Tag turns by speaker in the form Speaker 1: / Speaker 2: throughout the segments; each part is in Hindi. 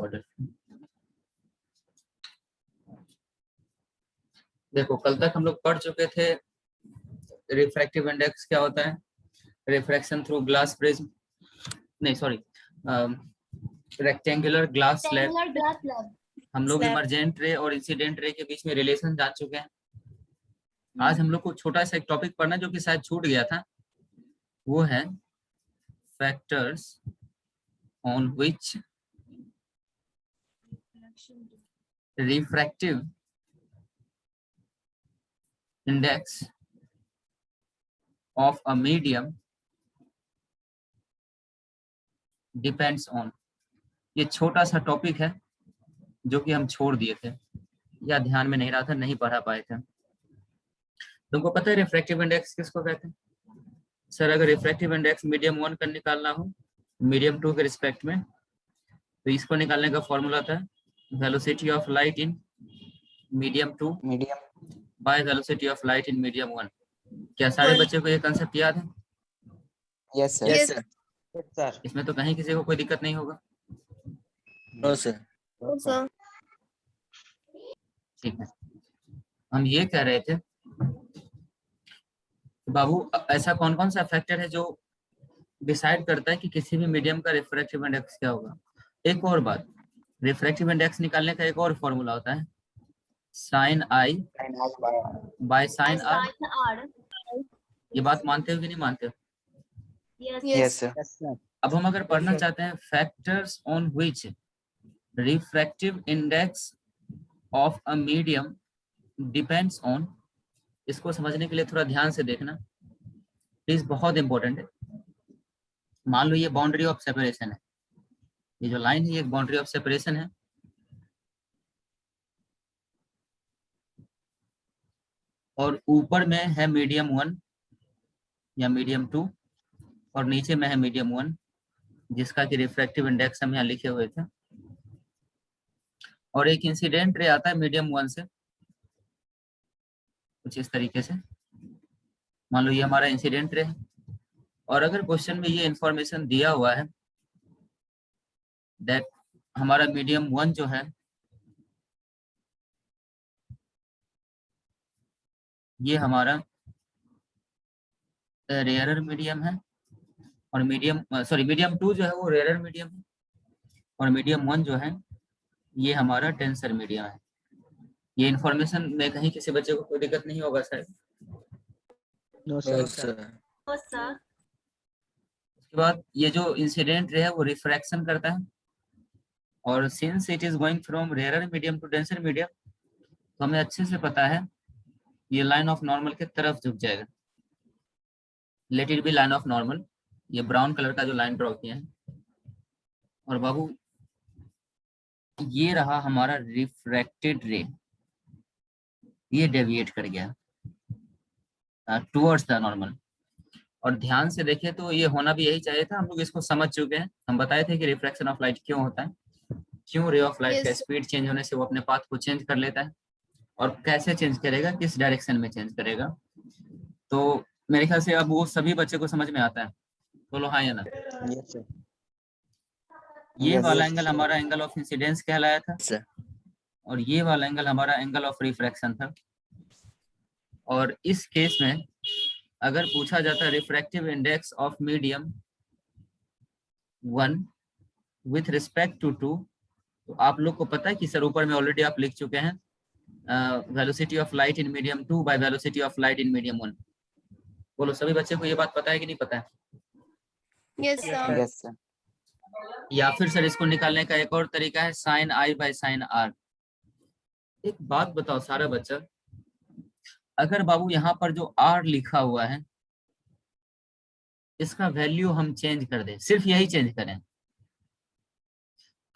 Speaker 1: रिकॉर्डर। देखो कल तक हम लोग पढ़ चुके थे रिफ्रैक्टिव इंडेक्स क्या होता है, रिफ्रैक्शन थ्रू ग्लास प्रिज्म, नहीं सॉरी रेक्टेंगुलर ग्लास स्लैब। हम लोग इमरजेंट रे और इंसिडेंट रे के बीच में रिलेशन जान चुके हैं। आज हम लोग को छोटा सा एक टॉपिक पढ़ना जो कि शायद छूट गया था, वो है factors on which refractive index of a medium depends on. ये छोटा सा टॉपिक है जो कि हम छोड़ दिए थे या ध्यान में नहीं रहा था, नहीं पढ़ा पाए थे। तुमको पता है रिफ्रैक्टिव इंडेक्स किसको कहते हैं? सर अगर रिफ्रैक्टिव इंडेक्स मीडियम 1 का निकालना हो मीडियम 2 के रिस्पेक्ट में, तो इसको निकालने का फॉर्मूला था velocity of light in medium 2 by velocity of light in medium 1। क्या सारे बच्चों को ये कंसेप्ट याद है?
Speaker 2: Yes sir.
Speaker 3: Yes sir.
Speaker 1: इसमें तो कहीं किसी को कोई दिक्कत नहीं होगा।
Speaker 2: No sir.
Speaker 1: ठीक है, हम ये कह रहे थे बाबू ऐसा कौन कौन सा फैक्टर है जो डिसाइड करता है कि किसी भी मीडियम का रिफ्रैक्टिव इंडेक्स क्या होगा। एक और बात, रिफ्रैक्टिव इंडेक्स निकालने का एक और फॉर्मूला होता है sine i by sine r. ये बात मानते हो कि नहीं मानते हो?
Speaker 2: Yes sir.
Speaker 1: अब हम अगर पढ़ना चाहते हैं factors on which refractive index of a medium depends on, इसको समझने के लिए थोड़ा ध्यान से देखना प्लीज, बहुत इंपॉर्टेंट है। मान लो ये बाउंड्री ऑफ सेपरेशन है, ये जो लाइन है ये एक बाउंड्री ऑफ सेपरेशन है, और ऊपर में है मीडियम 1 या मीडियम 2 और नीचे में है मीडियम 1 जिसका कि रिफ्रैक्टिव इंडेक्स हम यहाँ लिखे हुए थे, और एक इंसिडेंट रे आता है मीडियम 1 से कुछ इस तरीके से। मान लो ये हमारा इंसिडेंट रे है, और अगर क्वेश्चन में ये इंफॉर्मेशन दिया हुआ है दैट हमारा मीडियम 1 जो है ये हमारा रेयरर मीडियम है, और मीडियम मीडियम 2 जो है वो रेयरर मीडियम है, और मीडियम 1 जो है ये हमारा डेंसर मीडियम है। ये इंफॉर्मेशन में कहीं किसी बच्चे को कोई दिक्कत नहीं होगा सर?
Speaker 2: No sir.
Speaker 1: उसके बाद ये जो इंसिडेंट रे है वो रिफ्रैक्शन करता है, और since it is going from rarer medium to denser medium, तो हमें अच्छे से पता है ये लाइन ऑफ नॉर्मल के तरफ झुक जाएगा। Let it be line of normal, ये ब्राउन कलर का जो लाइन ड्रॉ किया है, और बाबू ये रहा हमारा रिफ्रैक्टेड रे, ये डेविएट कर गया टुवर्ड्स द नॉर्मल। और ध्यान से देखें तो ये होना भी यही चाहिए था, हम लोग इसको समझ चुके हैं। हम बताए थे कि रिफ्रैक्शन ऑफ लाइट क्यों होता है, क्यों रे ऑफ लाइट का स्पीड चेंज होने से वो अपने पाथ को चेंज कर लेता है, और कैसे चेंज करेगा, किस डायरेक्शन में चेंज करेगा। तो मेरे ख्याल से अब वो सभी बच्चे को समझ में आता है, बोलो हाँ या ना?
Speaker 2: Yes sir.
Speaker 1: ये वाला एंगल हमारा एंगल ऑफ इंसिडेंस कहलाया था, और ये वाला एंगल हमारा एंगल ऑफ रिफ्रैक्शन था। और इस केस में अगर पूछा जाता है refractive index of medium 1 with respect to 2, तो आप लोग को पता है कि सर ऊपर में ऑलरेडी आप लिख चुके हैं velocity of light in medium 2 by velocity of light in medium 1। बोलो सभी बच्चे को ये बात पता है कि नहीं पता है?
Speaker 3: Yes sir.
Speaker 2: Yes sir.
Speaker 1: या फिर सर इसको निकालने का एक और तरीका है sine i by sine r. एक बात बताओ सारा बच्चा, अगर बाबू यहाँ पर जो आर लिखा हुआ है इसका वैल्यू हम चेंज कर दें, सिर्फ यही चेंज करें,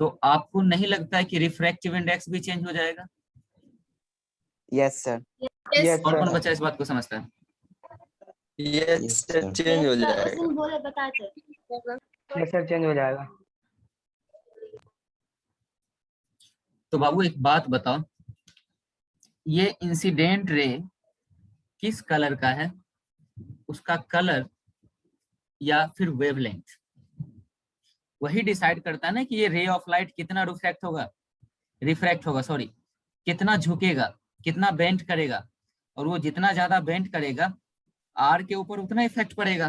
Speaker 1: तो आपको नहीं लगता है कि रिफ्रैक्टिव इंडेक्स भी चेंज हो जाएगा?
Speaker 2: Yes sir.
Speaker 1: कौन कौन बच्चा इस बात को समझता है?
Speaker 2: यस सर, चेंज हो जाएगा।
Speaker 4: यस सर, चेंज हो जाएगा।
Speaker 1: तो बाबू एक बात बताओ, ये इंसिडेंट रे किस कलर का है, उसका कलर या फिर वेवलेंथ, वही डिसाइड करता है ना कि ये रे ऑफ लाइट कितना रिफ्रैक्ट होगा सॉरी, कितना झुकेगा, कितना बेंड करेगा, और वो जितना ज्यादा बेंड करेगा आर के ऊपर उतना इफेक्ट पड़ेगा।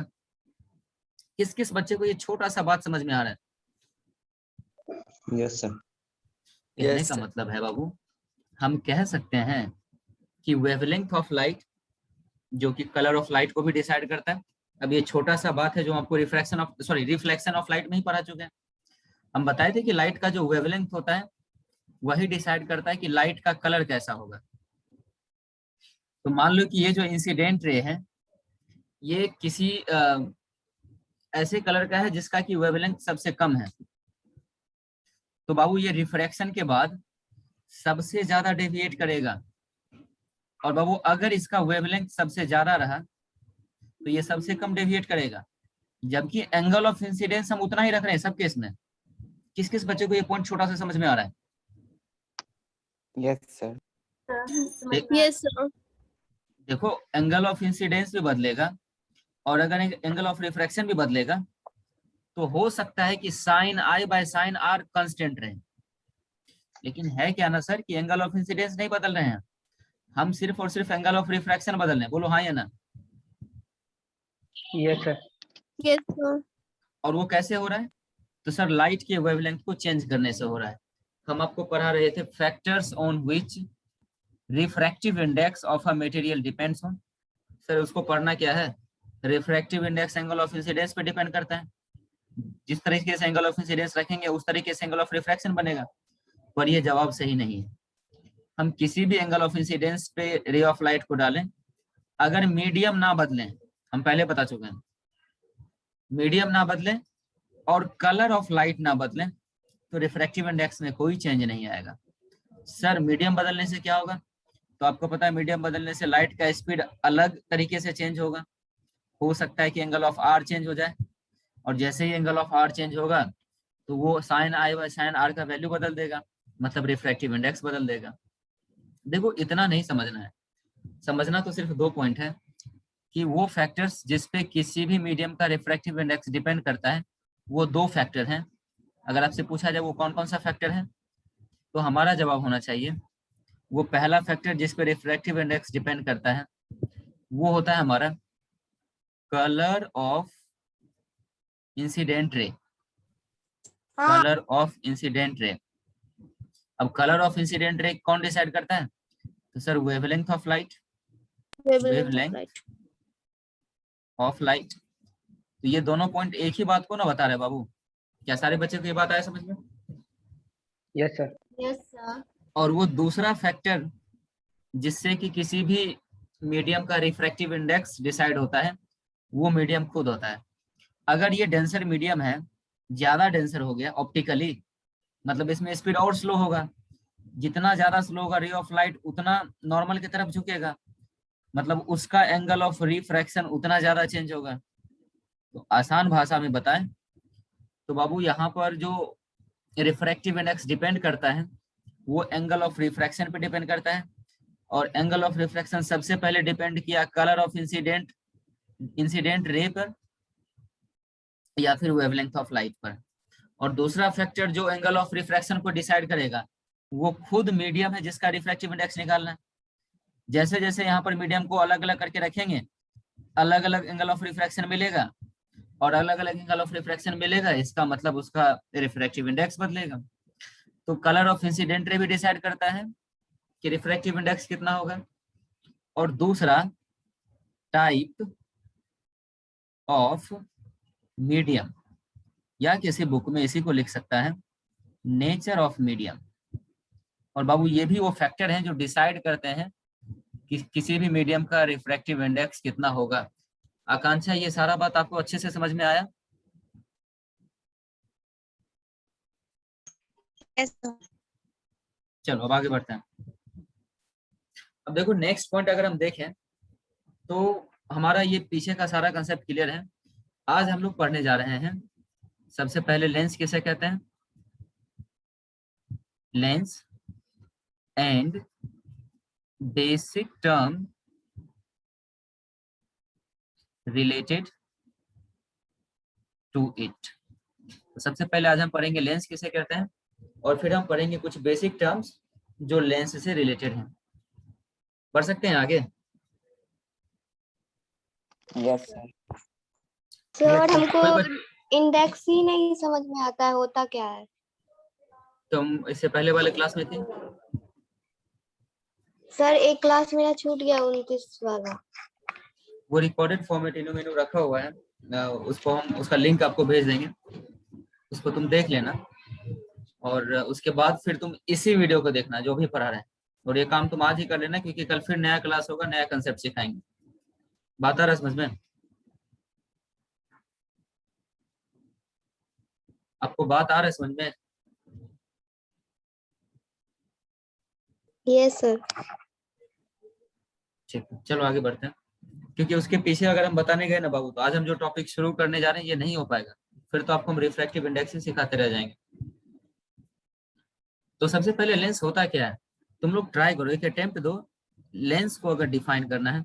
Speaker 1: किस किस बच्चे को ये छोटा सा बात समझ में आ रहा है?
Speaker 2: Yes sir.
Speaker 1: कहने
Speaker 2: Yes,
Speaker 1: का
Speaker 2: sir.
Speaker 1: मतलब है बाबू, हम कह सकते हैं कि वेवलेंथ ऑफ लाइट, जो कि कलर ऑफ लाइट को भी डिसाइड करता है। अब ये छोटा सा बात है जो आपको रिफ्लेक्शन ऑफ लाइट में ही पढ़ा चुके हैं। हम बताए थे कि लाइट का जो वेवलेंथ होता है वही डिसाइड करता है कि लाइट का कलर कैसा होगा। तो मान लो कि ये जो इंसिडेंट रे है ये किसी ऐसे कलर का है जिसका कि वेवलेंथ सबसे कम है, तो बाबू ये रिफ्रैक्शन के बाद सबसे ज्यादा डेविएट करेगा। और बाबू अगर इसका वेवलेंथ सबसे ज्यादा रहा तो ये सबसे कम डेविएट करेगा, जबकि एंगल ऑफ इंसिडेंस हम उतना ही रख रहे हैं सब केस में। किस किस बच्चे को ये पॉइंट छोटा सा समझ में आ रहा है?
Speaker 2: Yes, sir.
Speaker 3: Yes, sir.
Speaker 1: देखो एंगल ऑफ इंसिडेंस भी बदलेगा और अगर एंगल ऑफ रिफ्रैक्शन भी बदलेगा तो हो सकता है कि sine i by sine r constant रहे, लेकिन है क्या ना सर कि एंगल ऑफ इंसिडेंस नहीं बदल रहे हैं, हम सिर्फ और सिर्फ एंगल ऑफ रिफ्रैक्शन बदल रहे हैं। बोलो हाँ या ना?
Speaker 2: Yes, sir.
Speaker 3: Yes, sir.
Speaker 1: और वो कैसे हो रहा है? तो सर लाइट के वेवलेंथ को चेंज करने से हो रहा है। हम आपको पढ़ा रहे थे factors on which refractive index of a material depends on. Sir उसको पढ़ना क्या है? Refractive index angle of incidence पे डिपेंड करता है। जिस तरीके से एंगल ऑफ इंसिडेंस रखेंगे उस तरीके से एंगल ऑफ रिफ्रैक्शन बनेगा। पर ये जवाब सही नहीं है। हम किसी भी एंगल ऑफ इंसिडेंस पे रे ऑफ लाइट को डालें, अगर मीडियम ना बदलें, हम पहले बता चुके हैं, मीडियम ना बदलें और कलर ऑफ लाइट ना बदलें तो रिफ्रैक्टिव इंडेक्स में कोई चेंज नहीं आएगा। सर मीडियम बदलने से क्या होगा? तो आपको पता है मीडियम बदलने से लाइट का स्पीड अलग तरीके से चेंज होगा। हो सकता है कि एंगल ऑफ आर चेंज हो जाए, और जैसे ही एंगल ऑफ आर चेंज होगा तो वो sine i by sine r का वैल्यू बदल देगा, मतलब रिफ्रैक्टिव इंडेक्स बदल देगा। देखो इतना नहीं समझना है, समझना तो सिर्फ 2 पॉइंट है कि वो फैक्टर्स जिसपे किसी भी मीडियम का रिफ्रैक्टिव इंडेक्स डिपेंड करता है वो 2 फैक्टर हैं। अगर आपसे पूछा जाए वो कौन कौन सा फैक्टर है, तो हमारा जवाब होना चाहिए वो पहला फैक्टर जिस पे रिफ्रैक्टिव इंडेक्स डिपेंड करता है वो होता है हमारा colour of incident ray. Colour of incident ray. अब कलर ऑफ इंसिडेंट रे कौन डिसाइड करता है? तो sir wavelength of light. Wavelength of light. तो ये दोनों पॉइंट एक ही बात को ना बता रहे बाबू। क्या सारे बच्चे को ये बात आया समझ में?
Speaker 2: Yes, sir.
Speaker 3: Yes, sir.
Speaker 1: और वो दूसरा फैक्टर जिससे कि किसी भी मीडियम का रिफ्रैक्टिव इंडेक्स डिसाइड होता है वो मीडियम खुद होता है। अगर ये डेंसर मीडियम है, ज्यादा डेंसर हो गया ऑप्टिकली, मतलब इसमें स्पीड और स्लो होगा। जितना ज्यादा स्लो होगा रे ऑफ लाइट उतना नॉर्मल की तरफ झुकेगा, मतलब उसका एंगल ऑफ रिफ्रैक्शन उतना ज्यादा चेंज होगा। तो आसान भाषा में बताएं तो बाबू यहाँ पर जो रिफ्रैक्टिव इंडेक्स डिपेंड करता है वो एंगल ऑफ रिफ्रैक्शन पे डिपेंड करता है, और एंगल ऑफ रिफ्रैक्शन सबसे पहले डिपेंड किया कलर ऑफ इंसिडेंट रे पर या फिर वेवलेंथ ऑफ लाइट पर। और दूसरा फैक्टर जो एंगल ऑफ रिफ्रैक्शन को डिसाइड करेगा वो खुद मीडियम है जिसका रिफ्रैक्टिव इंडेक्स निकालना है। जैसे जैसे यहाँ पर मीडियम को अलग अलग करके रखेंगे अलग अलग एंगल ऑफ रिफ्रैक्शन मिलेगा, और अलग अलग एंगल ऑफ रिफ्रैक्शन मिलेगा इसका मतलब उसका रिफ्रैक्टिव इंडेक्स बदलेगा। तो कलर ऑफ इंसिडेंट रे भी डिसाइड करता है कि रिफ्रैक्टिव इंडेक्स कितना होगा। और दूसरा टाइप ऑफ मीडियम, या किसी बुक में इसी को लिख सकता है नेचर ऑफ मीडियम। और बाबू ये भी वो फैक्टर हैं जो डिसाइड करते हैं कि किसी भी मीडियम का रिफ्रैक्टिव इंडेक्स कितना होगा। आकांक्षा ये सारा बात आपको अच्छे से समझ में आया?
Speaker 3: Yes, sir.
Speaker 1: चलो अब आगे बढ़ते हैं। अब देखो नेक्स्ट पॉइंट अगर हम देखें तो हमारा ये पीछे का सारा कंसेप्ट क्लियर है। आज हम लोग पढ़ने जा रहे हैं सबसे पहले लेंस किसे कहते हैं, lens and basic term related to it। तो सबसे पहले आज हम पढ़ेंगे लेंस किसे कहते हैं, और फिर हम पढ़ेंगे कुछ बेसिक टर्म्स जो लेंस से रिलेटेड हैं। पढ़ सकते हैं आगे?
Speaker 2: Yes sir.
Speaker 3: सर हमको
Speaker 1: कोई बच-
Speaker 3: इंडेक्स ही नहीं समझ में आता है, होता क्या है?
Speaker 1: तुम इससे पहले वाले क्लास में थी?
Speaker 3: सर एक क्लास मेरा छूट गया, 29 वाला।
Speaker 1: वो रिकॉर्डेड फॉर्मेट इन्हों मेनू रखा हुआ है, उसको हम उसका लिंक आपको भेज देंगे, उसको तुम देख लेना, और उसके बाद फिर तुम इसी वीडियो को देखना जो भी पढ़ा रहे हैं। और ये काम तुम आज ही कर लेना, क्योंकि कल फिर नया क्लास होगा, नया कंसेप्ट सिखाएंगे। बात आ रहा है समझ में? आपको बात आ रहा है समझ में?
Speaker 3: Yes sir.
Speaker 1: ठीक है, चलो आगे बढ़ते हैं, क्योंकि उसके पीछे अगर हम बताने गए ना बाबू, तो आज हम जो टॉपिक शुरू करने जा रहे हैं ये नहीं हो पाएगा, फिर तो आपको हम रिफ्रैक्टिव इंडेक्स ही सिखाते रह जाएंगे। तो सबसे पहले लेंस होता क्या है, तुम लोग ट्राई करो, एक अटेम्प्ट दो। लेंस को अगर डिफाइन करना है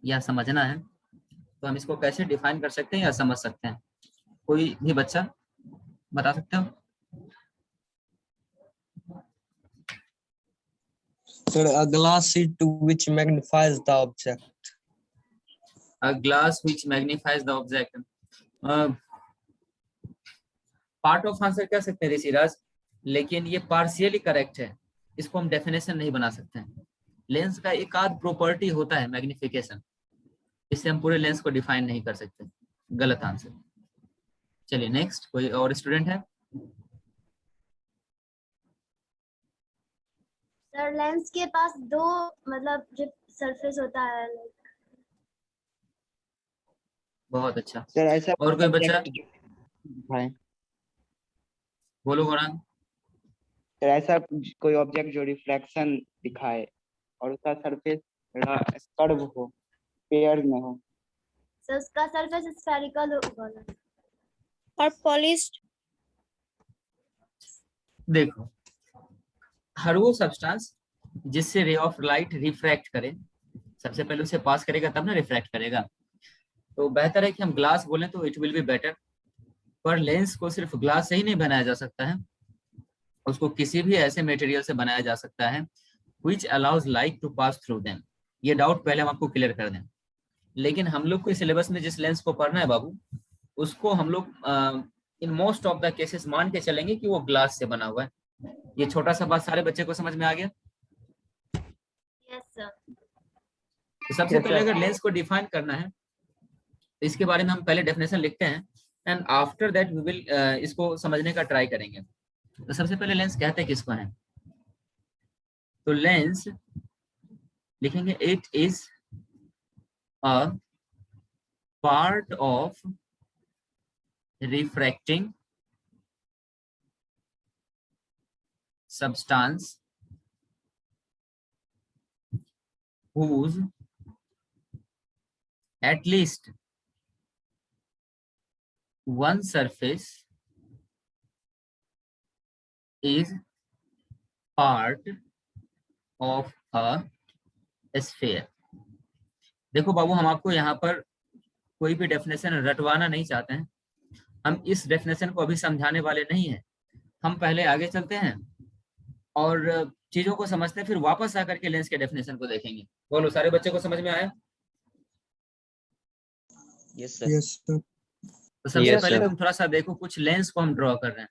Speaker 1: या समझना है, तो हम इसको कैसे डिफाइन कर सकते हैं या समझ सकते हैं? कोई भी बच्चा बता सकते हो?
Speaker 4: Sir, a glass sheet which magnifies the object.
Speaker 1: A glass which magnifies the object. Part of answer कह सकते हैं ऋषिराज, लेकिन ये पार्शियली करेक्ट है, इसको हम डेफिनेशन नहीं बना सकते हैं। लेंस का एक आध प्रॉपर्टी होता है मैग्निफिकेशन, इससे हम पूरे लेंस को डिफाइन नहीं कर सकते। गलत आंसर। चलिए नेक्स्ट, कोई और स्टूडेंट है?
Speaker 3: सर लेंस के पास दो मतलब जो सरफेस होता है।
Speaker 1: बहुत अच्छा।
Speaker 2: सर ऐसा
Speaker 1: और कोई बच्चा?
Speaker 2: दिखाए
Speaker 1: बोलो गोरान।
Speaker 2: सर, ऐसा कोई ऑब्जेक्ट जो रिफ्लेक्शन दिखाए और उसका सरफेस कर्व हो, पेयर में हो।
Speaker 3: सर उसका सरफेस स्फेरिकल होगा और पॉलिश्ड।
Speaker 1: देखो, हर वो सब्सटेंस जिससे रे ऑफ लाइट रिफ्रैक्ट करे, सबसे पहले उसे पास करेगा तब ना रिफ्रैक्ट करेगा। तो बेहतर है कि हम ग्लास बोलें तो इट विल बी बेटर। पर लेंस को सिर्फ ग्लास से ही नहीं बनाया जा सकता है, उसको किसी भी ऐसे मटेरियल से बनाया जा सकता है which allows light to pass through them। ये डाउट पहले हम आपको क्लियर कर दें। लेकिन हम लोग को सिलेबस में जिस लेंस को पढ़ना है बाबू, उसको हम लोग in most of the cases मान के चलेंगे कि वो ग्लास से बना हुआ है। ये छोटा सा बात सारे बच्चे को समझ में आ गया?
Speaker 3: Yes sir.
Speaker 1: तो सबसे पहले अगर लेंस को डिफाइन करना है तो इसके बारे में हम पहले डेफिनेशन लिखते हैं, and after that we will इसको समझने का ट्राई करेंगे। तो सबसे पहले लेंस कहते हैं किसको है? तो लेंस लिखेंगे it is a part of refracting substance whose at least one surface is part of a sphere। देखो बाबू, हम आपको यहाँ पर कोई भी डेफिनेशन रटवाना नहीं चाहते हैं, हम इस डेफिनेशन को अभी समझाने वाले नहीं हैं। हम पहले आगे चलते हैं और चीजों को समझते हैं, फिर वापस आकर के लेंस के डेफिनेशन को देखेंगे। बोलो, सारे बच्चे को समझ में आया?
Speaker 4: Yes, sir. Yes, sir.
Speaker 1: तो सबसे
Speaker 4: Yes,
Speaker 1: पहले
Speaker 4: sir.
Speaker 1: तुम थोड़ा सा देखो, कुछ लेंस को हम ड्रॉ कर रहे हैं।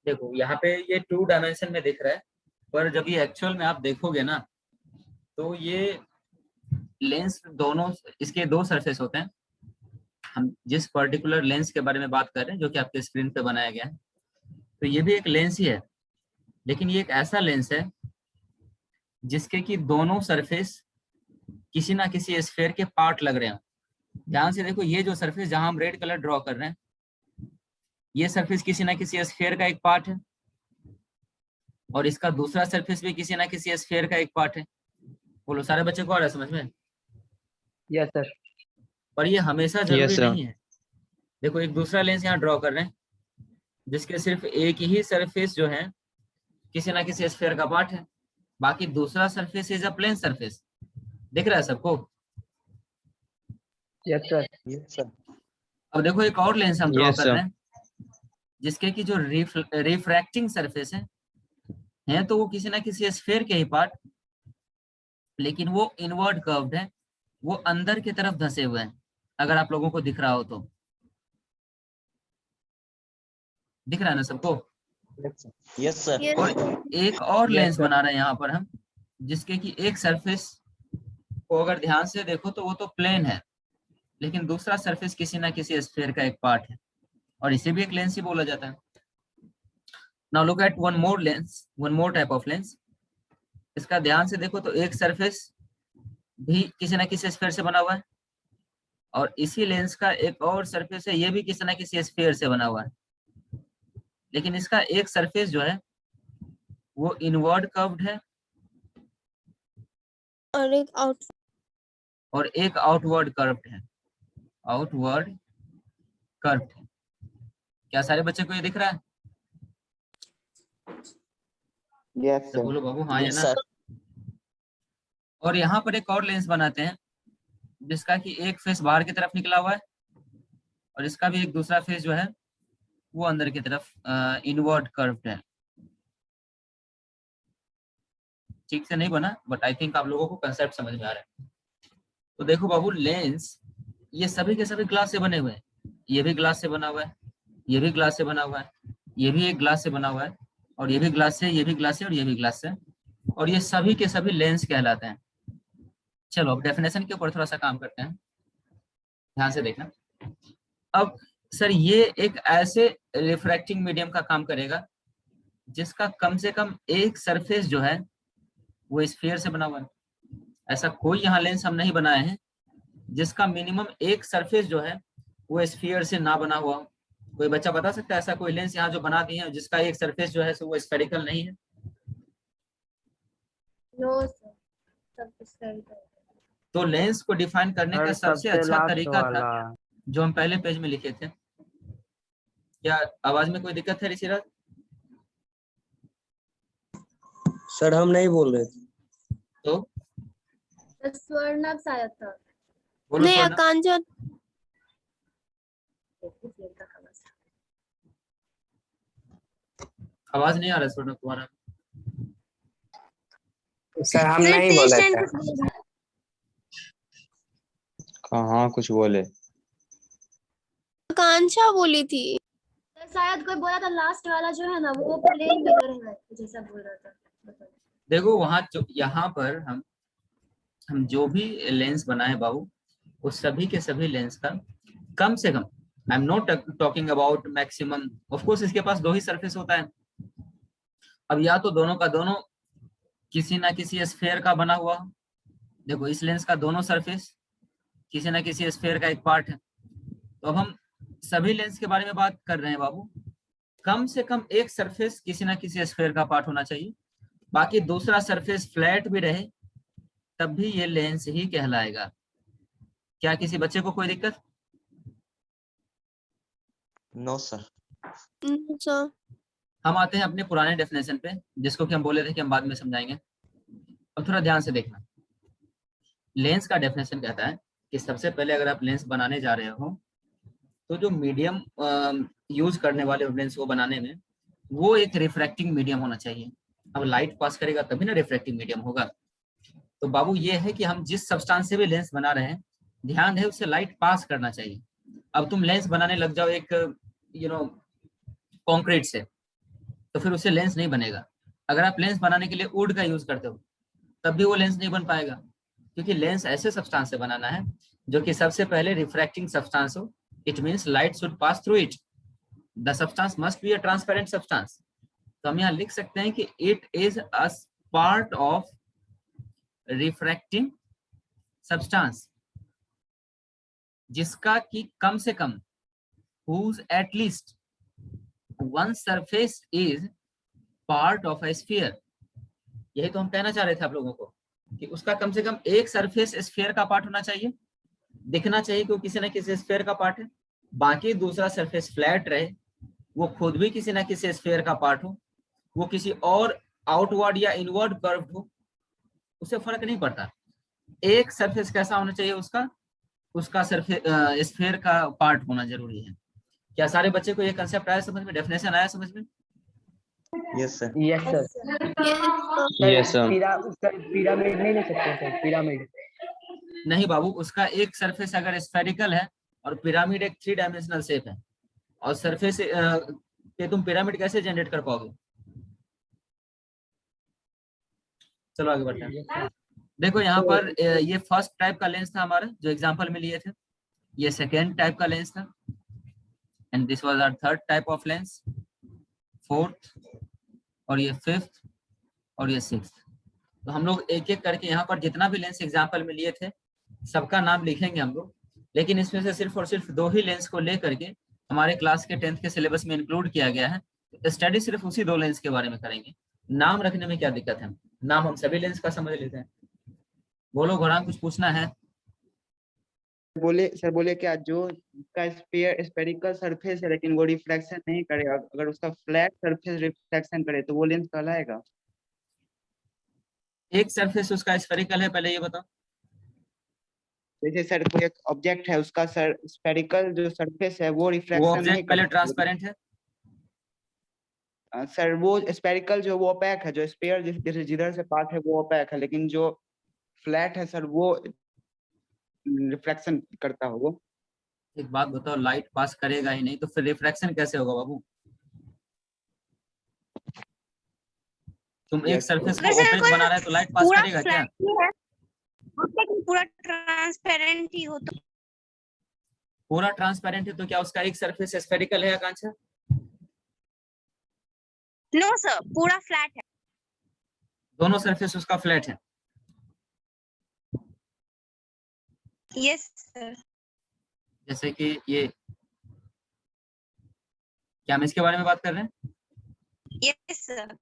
Speaker 1: देखो यहाँ पे ये 2 डायमेंशन में दिख रहा है, पर जब ये एक्चुअल में आप देखोगे ना तो ये लेंस दोनों, इसके 2 सरफेस होते हैं। हम जिस पर्टिकुलर लेंस के बारे में बात कर रहे हैं जो कि आपके स्क्रीन पे बनाया गया है, तो ये भी एक लेंस ही है, लेकिन ये एक ऐसा लेंस है जिसके कि दोनों सरफेस किसी ना किसी स्फीयर के पार्ट लग रहे हैं। ध्यान से देखो, ये जो सरफेस जहां हम रेड कलर ड्रॉ कर रहे हैं, ये सरफेस किसी ना किसी स्फीयर का एक पार्ट है, और इसका दूसरा सरफेस भी किसी ना किसी स्फीयर का एक पार्ट है। बोलो, सारे बच्चे को आ रहा है समझ में?
Speaker 2: Yes sir.
Speaker 1: पर ये हमेशा जरूरी
Speaker 5: sir.
Speaker 1: नहीं है। देखो एक दूसरा लेंस यहाँ ड्रॉ कर रहे हैं जिसके सिर्फ एक ही सरफेस जो है किसी ना किसी स्फीयर का पार्ट है, बाकी दूसरा surface is a plane surface. दिख रहा है सबको?
Speaker 2: Yes sir.
Speaker 5: Yes, sir.
Speaker 1: अब देखो एक और लेंस हम ड्रॉ
Speaker 5: Yes,
Speaker 1: कर
Speaker 5: sir.
Speaker 1: रहे हैं जिसके की जो रिफ्रैक्टिंग सरफेस है तो वो किसी ना किसी स्फीयर के ही पार्ट, लेकिन वो इनवर्ड कर्व्ड है, वो अंदर की तरफ धंसे हुए हैं। अगर आप लोगों को दिख रहा हो तो दिख रहा है ना सबको?
Speaker 5: Yes, sir.
Speaker 1: और एक और
Speaker 2: Yes,
Speaker 1: लेंस
Speaker 2: sir.
Speaker 1: बना रहे हैं यहाँ पर हम, जिसके कि एक सरफेस को अगर ध्यान से देखो तो वो तो प्लेन है, लेकिन दूसरा सरफेस किसी ना किसी स्फीयर का एक पार्ट है, और इसे भी एक लेंस ही बोला जाता है। Now look at one more type of lens. इसका ध्यान से देखो तो एक सरफेस भी किसी ना किसी स्फीयर से बना हुआ है, और इसी लेंस का एक और सरफेस है, ये भी किसी ना किसी स्फीयर से बना हुआ है, लेकिन इसका एक सरफेस जो है वो इनवर्ड कर्व्ड है और एक आउटवर्ड कर्व्ड है। आउटवर्ड कर्व्ड है। क्या सारे बच्चे को ये दिख रहा है?
Speaker 2: यस
Speaker 1: तो
Speaker 2: सर।
Speaker 1: बोलो बाबू हाँ या
Speaker 5: Yes,
Speaker 1: ना?
Speaker 5: sir.
Speaker 1: और यहाँ पर एक और लेंस बनाते हैं जिसका कि एक फेस बाहर की तरफ निकला हुआ है, और इसका भी एक दूसरा फेस जो है वो अंदर की तरफ इनवर्ड कर्व्ड है। ठीक से नहीं बना, बट आई थिंक आप लोगों को कंसेप्ट समझ में आ रहा है। तो देखो बाबू, लेंस ये सभी के सभी ग्लास से बने हुए हैं। ये भी ग्लास से बना हुआ है, ये भी ग्लास से बना हुआ है, ये भी एक ग्लास से बना हुआ है, और ये भी ग्लास से, ये भी ग्लास से, और ये भी ग्लास से, और ये सभी के सभी लेंस कहलाते हैं। चलो अब डेफिनेशन के ऊपर थोड़ा सा काम करते हैं, ध्यान से देखना। अब सर ये एक ऐसे रिफ्रैक्टिंग मीडियम का काम करेगा जिसका कम से कम एक सरफेस जो है वो स्फीयर से बना हुआ है। ऐसा कोई यहाँ लेंस हम नहीं बनाए हैं जिसका मिनिमम एक सरफेस जो है वो स्फीयर से ना बना हुआ हो। कोई बच्चा बता सकता है ऐसा कोई लेंस यहाँ जो बना दिए हैं जिसका एक सरफेस जो है वो स्फेरिकल नहीं है?
Speaker 3: नो सर, सब spherical।
Speaker 1: तो लेंस को डिफाइन करने का सबसे अच्छा तरीका था जो हम पहले पेज में लिखे थे। क्या आवाज में कोई दिक्कत है ऋषिराज?
Speaker 4: सर हम नहीं बोल रहे थे।
Speaker 1: तो
Speaker 3: स्वर्णक शायद था।
Speaker 1: बोलो
Speaker 6: नहीं,
Speaker 1: स्वर्णा।
Speaker 6: आकांक्षा।
Speaker 1: आवाज नहीं आ रहा स्वर्णा तुम्हारा।
Speaker 2: सर हम नहीं बोले थे।
Speaker 5: कहाँ कुछ बोले?
Speaker 6: आकांक्षा बोली थी।
Speaker 3: सर शायद कोई बोला था लास्ट वाला जो है ना वो प्लेन मिरर है जैसा बोल रहा था। बताओ।
Speaker 1: देखो वहां यहाँ पर हम जो भी लेंस बनाए बाबू, उस सभी के सभी लेंस का कम से कम, I am not talking about maximum, of course इसके पास 2 ही सरफेस होता है। अब या तो दोनों का दोनों किसी ना किसी स्फीयर का बना हुआ, देखो इस लेंस का दोनों सरफेस किसी ना किसी स्फीयर का एक पार्ट है। तो अब हम सभी लेंस के बारे में बात कर रहे हैं बाबू, कम से कम एक सरफेस किसी ना किसी स्फीयर का पार्ट होना चाहिए, बाकी दूसरा सरफेस फ्लैट भी रहे तब भी ये लेंस ही कहलाएगा। क्या किसी बच्चे को कोई दिक्कत?
Speaker 5: No, sir.
Speaker 6: सर
Speaker 1: हम आते हैं अपने पुराने डेफिनेशन पे, जिसको कि हम बोले थे कि हम बाद में समझाएंगे। अब थोड़ा ध्यान से देखना। लेंस का डेफिनेशन कहता है कि सबसे पहले अगर आप लेंस बनाने जा रहे हो तो जो मीडियम यूज करने वाले लेंस को बनाने में वो एक रिफ्रैक्टिंग मीडियम होना चाहिए। अब लाइट पास करेगा तभी ना रिफ्रैक्टिंग मीडियम होगा। तो बाबू ये है कि हम जिस सब्सटेंस से भी लेंस बना रहे हैं, ध्यान है उससे लाइट पास करना चाहिए। अब तुम लेंस बनाने लग जाओ एक कंक्रीट से, तो फिर उससे लेंस नहीं बनेगा। अगर आप लेंस बनाने के लिए वुड का यूज करते हो तब भी वो लेंस नहीं बन पाएगा, क्योंकि लेंस ऐसे सब्सटेंस से बनाना है जो कि सबसे पहले रिफ्रैक्टिंग सब्सटेंस हो। It means light should pass through it, the substance must be a transparent substance. तो हम यहाँ लिख सकते हैं कि it is a part of refracting substance, जिसका कि कम से कम whose at least one surface is part of a sphere। यही तो हम कहना चाह रहे थे आप लोगों को कि उसका कम से कम एक सरफेस स्फीयर का पार्ट होना चाहिए, दिखना चाहिए कि वो किसी ना किसी स्फीयर का पार्ट है, बाकी दूसरा सरफेस फ्लैट रहे, वो खुद भी किसी ना किसी स्फीयर का पार्ट हो, वो किसी और आउटवर्ड या इनवर्ड कर्व्ड हो, उससे फर्क नहीं पड़ता। एक सरफेस कैसा होना चाहिए, उसका सरफेस स्फीयर का पार्ट होना जरूरी है। क्या सारे बच्चे को ये कंसेप्ट आया समझ में, डेफिनेशन आया समझ में?
Speaker 5: Yes sir.
Speaker 2: Yes sir.
Speaker 5: Yes sir.
Speaker 2: Pyramid नहीं ले सकते सर, पिरामिड
Speaker 1: नहीं बाबू, उसका एक सरफेस अगर स्फेरिकल है और पिरामिड एक 3 डायमेंशनल शेप है, और सरफेस पे तुम पिरामिड कैसे जनरेट कर पाओगे? चलो आगे बढ़ते हैं। देखो यहाँ पर ये फर्स्ट टाइप का लेंस था हमारा जो एग्जांपल में लिए थे, ये सेकेंड टाइप का लेंस था, and this was our third type of lens, fourth, और ये फिफ्थ, और ये सिक्स्थ। तो हम लोग एक एक करके यहाँ पर जितना भी लेंस एग्जांपल में लिए थे सबका नाम लिखेंगे हम लोग, लेकिन इसमें से सिर्फ और सिर्फ 2 ही लेंस को लेकर के हमारे क्लास के 10th के सिलेबस में इंक्लूड किया गया है। तो स्टडी सिर्फ उसी 2 लेंस के बारे में करेंगे। नाम रखने में क्या दिक्कत है, नाम हम सभी लेंस का समझ लेते हैं। बोलो घोड़ान, कुछ पूछना है?
Speaker 2: बोले सर, बोले क्या जो उसका स्पेरिकल सरफेस है लेकिन वो रिफ्लेक्शन नहीं करेगा, अगर उसका फ्लैट सरफेस रिफ्लेक्शन करे तो वो लेंस कहलाएगा?
Speaker 1: एक सरफेस उसका स्फेरिकल है, पहले ये बताओ।
Speaker 2: जैसे सर कोई एक ऑब्जेक्ट है, उसका सर स्पेरिकल जो सरफेस है वो रिफ्लेक्शन
Speaker 1: वो
Speaker 2: नहीं
Speaker 1: ऑब्जेक्ट पहले
Speaker 2: करता।
Speaker 1: ट्रांसपेरेंट है?
Speaker 2: सर वो स्पेरिकल जो वो ओपैक है, जो स्फीयर जैसे जिधर से पास है वो ओपैक है, लेकिन जो फ्लैट है सर वो रिफ्लेक्शन करता हो। वो
Speaker 1: एक बात बताओ, लाइट पास करेगा ही नहीं तो फिर रिफ्रैक्शन कैसे होगा बाबू? तुम एक सरफेस को ओपेक बना रहे हो तो लाइट पास करेगा क्या?
Speaker 6: पूरा ट्रांसपेरेंट ही हो तो
Speaker 1: पूरा ट्रांसपेरेंट है तो क्या उसका एक सरफेस स्फेरिकल है आकांक्षा?
Speaker 6: नो सर, पूरा फ्लैट है।
Speaker 1: दोनों सरफेस उसका फ्लैट है।
Speaker 6: Yes sir.
Speaker 1: जैसे कि ये, क्या हम इसके बारे में बात कर रहे हैं?
Speaker 6: Yes sir.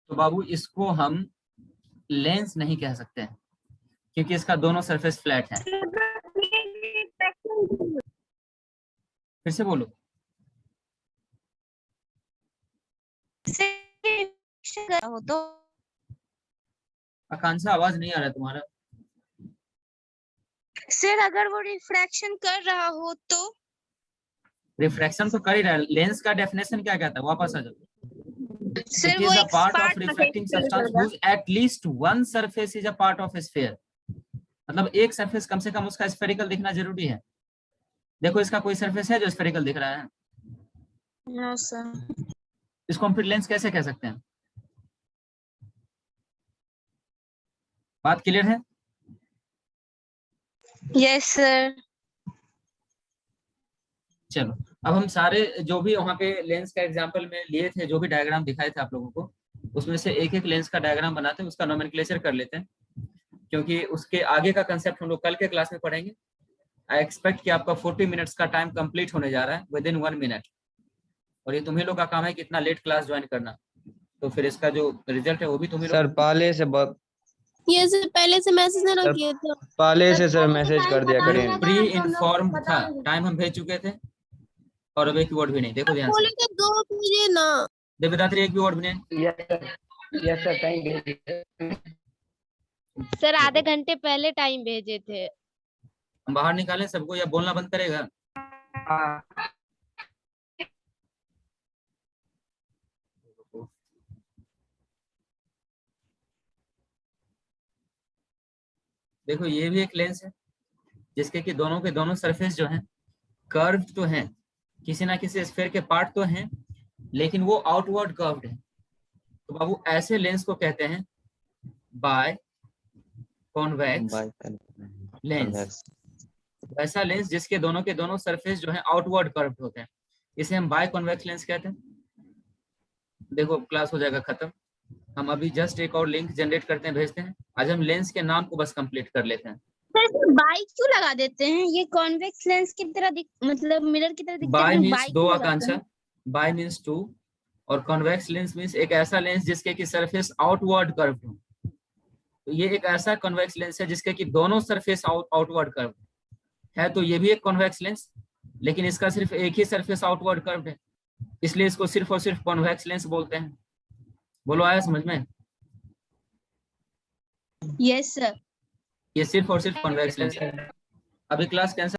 Speaker 1: तो बाबू इसको हम लेंस नहीं कह सकते हैं क्योंकि इसका दोनों सरफेस फ्लैट है। फिर से बोलो।
Speaker 6: हो तो
Speaker 1: आकांक्षा आवाज नहीं आ रहा है तुम्हारा।
Speaker 6: सर अगर वो रिफ्रैक्शन कर रहा हो तो?
Speaker 1: रिफ्रैक्शन तो कर ही रहा है। लेंस का डेफिनेशन क्या कहता है, वापस आ जाओ।
Speaker 6: सर
Speaker 1: It
Speaker 6: वो
Speaker 1: is a
Speaker 6: एक
Speaker 1: part of
Speaker 6: part
Speaker 1: refracting substance whose at least one surface is a part of a sphere। मतलब एक सरफेस कम से कम उसका स्फेरिकल दिखना जरूरी है। देखो इसका कोई सरफेस है जो स्फेरिकल दिख रहा है?
Speaker 6: No sir.
Speaker 1: इसको हम फिर लेंस कैसे कह सकते हैं? बात क्लियर है?
Speaker 6: Yes sir.
Speaker 1: चलो अब हम सारे जो भी वहाँ पे लेंस का एग्जांपल में लिए थे, जो भी डायग्राम दिखाए थे आप लोगों को, उसमें से एक एक लेंस का डायग्राम बनाते हैं, उसका नोमेनक्लेचर कर लेते हैं, क्योंकि उसके आगे का कंसेप्ट हम लोग कल के क्लास में पढ़ेंगे। आई एक्सपेक्ट कि आपका 40 मिनट्स का टाइम कंप्लीट होने जा रहा है विद इन 1 मिनट, और ये तुम्ही लोग का काम है कि इतना लेट क्लास ज्वाइन करना, तो फिर इसका जो रिजल्ट है वो भी तुम्ही लोग।
Speaker 5: सर पहले से
Speaker 6: ये सर पहले से मैसेज ना
Speaker 5: सर,
Speaker 6: किए थे।
Speaker 5: पहले से सर मैसेज कर दिया करें।
Speaker 1: प्री इन्फॉर्म था, टाइम हम भेज चुके थे, और अब एक वर्ड भी नहीं। देखो ध्यान
Speaker 6: बोले
Speaker 1: से,
Speaker 6: थे 2 बजे ना।
Speaker 1: देवदात्री एक भी वर्ड भी नहीं।
Speaker 2: Yes sir thank you
Speaker 7: sir आधे घंटे पहले टाइम भेजे थे।
Speaker 1: हम बाहर निकालें सबको या बोलना बंद करेगा? देखो ये भी एक लेंस है जिसके कि दोनों के दोनों सरफेस जो हैं कर्व तो हैं, किसी ना किसी स्फीयर के पार्ट तो हैं, लेकिन वो आउटवर्ड कर्व्ड है। तो बाबू ऐसे लेंस को कहते हैं बाय कॉन्वेक्स लेंस। ऐसा लेंस जिसके दोनों के दोनों सरफेस जो है आउटवर्ड कर्व्ड होते हैं, इसे हम बाय कॉन्वेक्स लेंस कहते हैं। देखो क्लास हो जाएगा खत्म, हम अभी जस्ट एक और लिंक जनरेट करते हैं, भेजते हैं। आज हम लेंस के नाम को बस कंप्लीट कर लेते हैं।
Speaker 6: सर बाई क्यों लगा देते हैं? ये कॉन्वेक्स लेंस की तरह मतलब मिरर की तरह दिखता
Speaker 1: बाय
Speaker 6: है,
Speaker 1: मीन्स दो आकांक्षा, बाय मीन्स टू, और कॉन्वेक्स लेंस मीन्स एक ऐसा लेंस जिसके की सरफेस आउटवर्ड कर्व्ड हो। तो ये एक ऐसा कॉन्वेक्स लेंस है जिसके की दोनों सरफेस आउटवर्ड कर्व्ड है। तो ये भी एक कॉन्वेक्स लेंस, लेकिन इसका सिर्फ एक ही सरफेस आउटवर्ड कर्व्ड है, इसलिए इसको सिर्फ और सिर्फ कॉन्वेक्स लेंस बोलते हैं। बोलो आया समझ में?
Speaker 6: Yes sir.
Speaker 1: ये सिर्फ और सिर्फ कॉन्वेक्स लेंस है। अभी क्लास कैंसिल